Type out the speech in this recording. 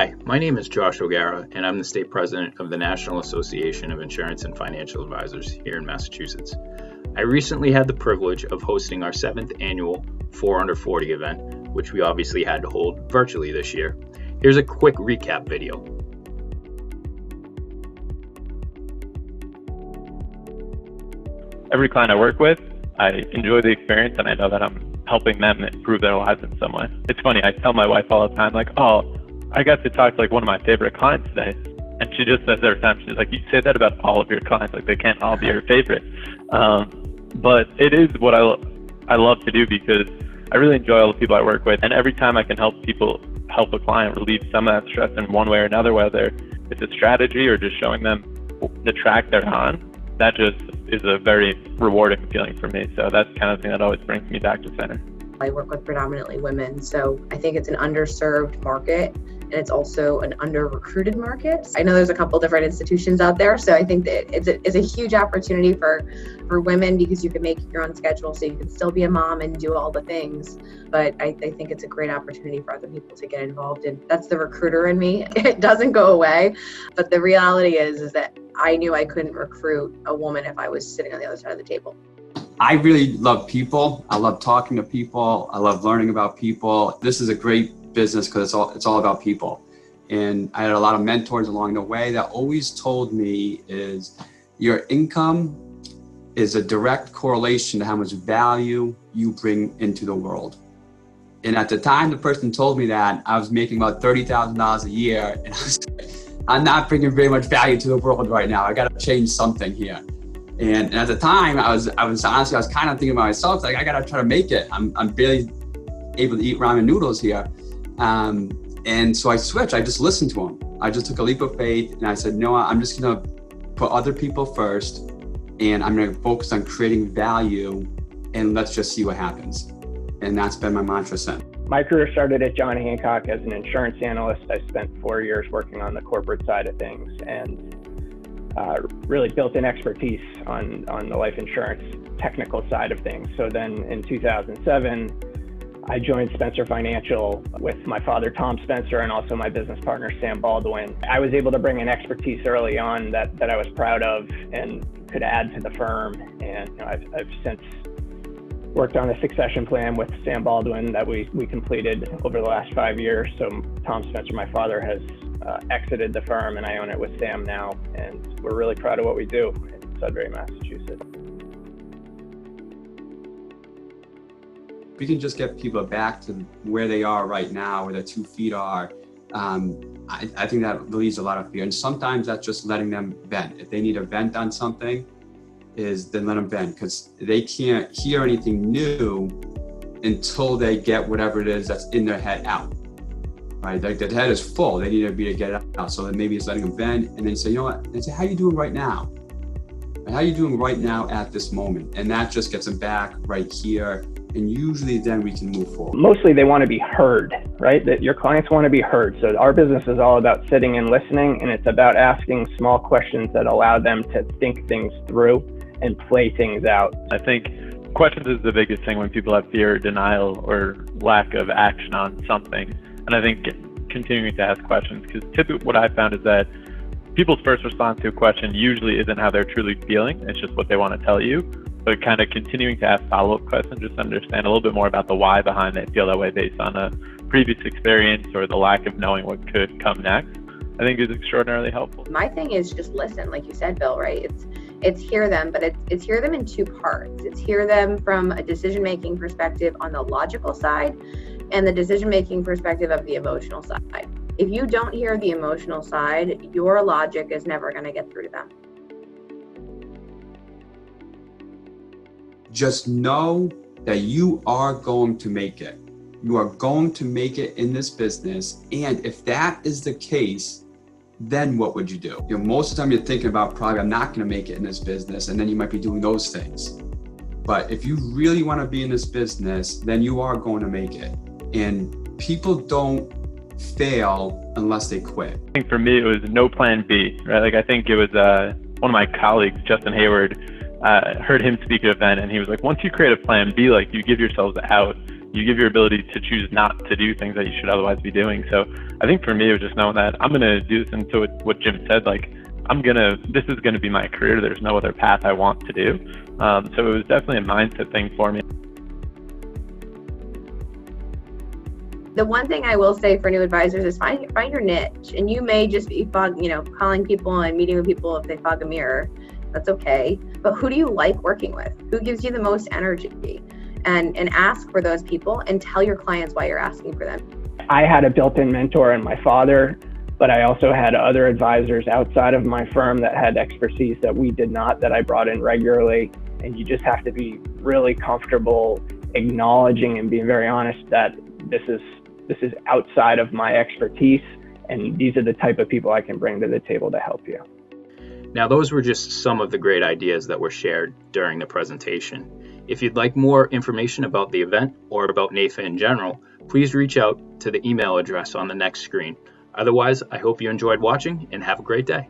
Hi, my name is Josh O'Gara, and I'm the state president of the National Association of Insurance and Financial Advisors here in Massachusetts. I recently had the privilege of hosting our 7th annual 4 Under 40 event, which we obviously had to hold virtually this year. Here's a quick recap video. Every client I work with, I enjoy the experience and I know that I'm helping them improve their lives in some way. It's funny, I tell my wife all the time, like, oh, I got to talk to one of my favorite clients today. And she just says every time, she's like, you say that about all of your clients, they can't all be your favorite. But it is what I love to do because I really enjoy all the people I work with. And every time I can help a client relieve some of that stress in one way or another, whether it's a strategy or just showing them the track they're on, that just is a very rewarding feeling for me. So that's kind of the thing that always brings me back to center. I work with predominantly women, so I think it's an underserved market and it's also an under-recruited market. I know there's a couple different institutions out there, so I think that it's a huge opportunity for women because you can make your own schedule, so you can still be a mom and do all the things. But I think it's a great opportunity for other people to get involved in. That's the recruiter in me. It doesn't go away, but the reality is that I knew I couldn't recruit a woman if I was sitting on the other side of the table. I really love people. I love talking to people. I love learning about people. This is a great business because it's all about people. And I had a lot of mentors along the way that always told me is your income is a direct correlation to how much value you bring into the world. And at the time the person told me that, I was making about $30,000 a year. And I was like, I'm not bringing very much value to the world right now. I got to change something here. And at the time, I was honestly, I was kind of thinking about myself, like, I got to try to make it. I'm barely able to eat ramen noodles here. And so I switched. I just listened to him. I just took a leap of faith and I said, no, I'm just going to put other people first and I'm going to focus on creating value and let's just see what happens. And that's been my mantra since. My career started at John Hancock as an insurance analyst. I spent 4 years working on the corporate side of things and really built an expertise on the life insurance technical side of things. So then in 2007, I joined Spencer Financial with my father, Tom Spencer, and also my business partner, Sam Baldwin. I was able to bring an expertise early on that I was proud of and could add to the firm. And I've since worked on a succession plan with Sam Baldwin that we completed over the last 5 years. So Tom Spencer, my father, has exited the firm and I own it with Sam now. And we're really proud of what we do in Sudbury, Massachusetts. We can just get people back to where they are right now, where their 2 feet are. I think that relieves a lot of fear. And sometimes that's just letting them vent. If they need a vent on something, then let them vent, because they can't hear anything new until they get whatever it is that's in their head out. Right? Like their head is full. They need to be to get it out. So then maybe it's letting them vent and then say, you know what? And say, how are you doing right now? How are you doing right now at this moment? And that just gets them back right here. And usually then we can move forward. Mostly they want to be heard, right? That your clients want to be heard. So our business is all about sitting and listening, and it's about asking small questions that allow them to think things through and play things out. I think questions is the biggest thing when people have fear, denial, or lack of action on something. And I think continuing to ask questions, because typically what I found is that people's first response to a question usually isn't how they're truly feeling. It's just what they want to tell you. But kind of continuing to ask follow-up questions, just to understand a little bit more about the why behind they feel that way based on a previous experience or the lack of knowing what could come next, I think is extraordinarily helpful. My thing is just listen, like you said, Bill, right? It's hear them, but it's hear them in 2 parts. It's hear them from a decision-making perspective on the logical side and the decision-making perspective of the emotional side. If you don't hear the emotional side, your logic is never going to get through to them. Just know that you are going to make it. You are going to make it in this business. And if that is the case, then what would you do? Most of the time you're thinking about probably, I'm not going to make it in this business. And then you might be doing those things. But if you really want to be in this business, then you are going to make it. And people don't fail unless they quit. I think for me, it was no plan B, right? I think it was one of my colleagues, Justin Hayward, heard him speak at an event and he was like, once you create a plan B, you give yourselves out you give your ability to choose not to do things that you should otherwise be doing. So I think for me, it was just knowing that I'm going to do this. And so what Jim said, like, this is going to be my career. There's no other path I want to do. So it was definitely a mindset thing for me. The one thing I will say for new advisors is find your niche. And you may just be calling people and meeting with people if they fog a mirror. That's okay. But who do you like working with? Who gives you the most energy? And ask for those people and tell your clients why you're asking for them. I had a built-in mentor in my father, but I also had other advisors outside of my firm that had expertise that we did not, that I brought in regularly. And you just have to be really comfortable acknowledging and being very honest that this is outside of my expertise, and these are the type of people I can bring to the table to help you. Now, those were just some of the great ideas that were shared during the presentation. If you'd like more information about the event or about NAIFA in general, please reach out to the email address on the next screen. Otherwise, I hope you enjoyed watching and have a great day.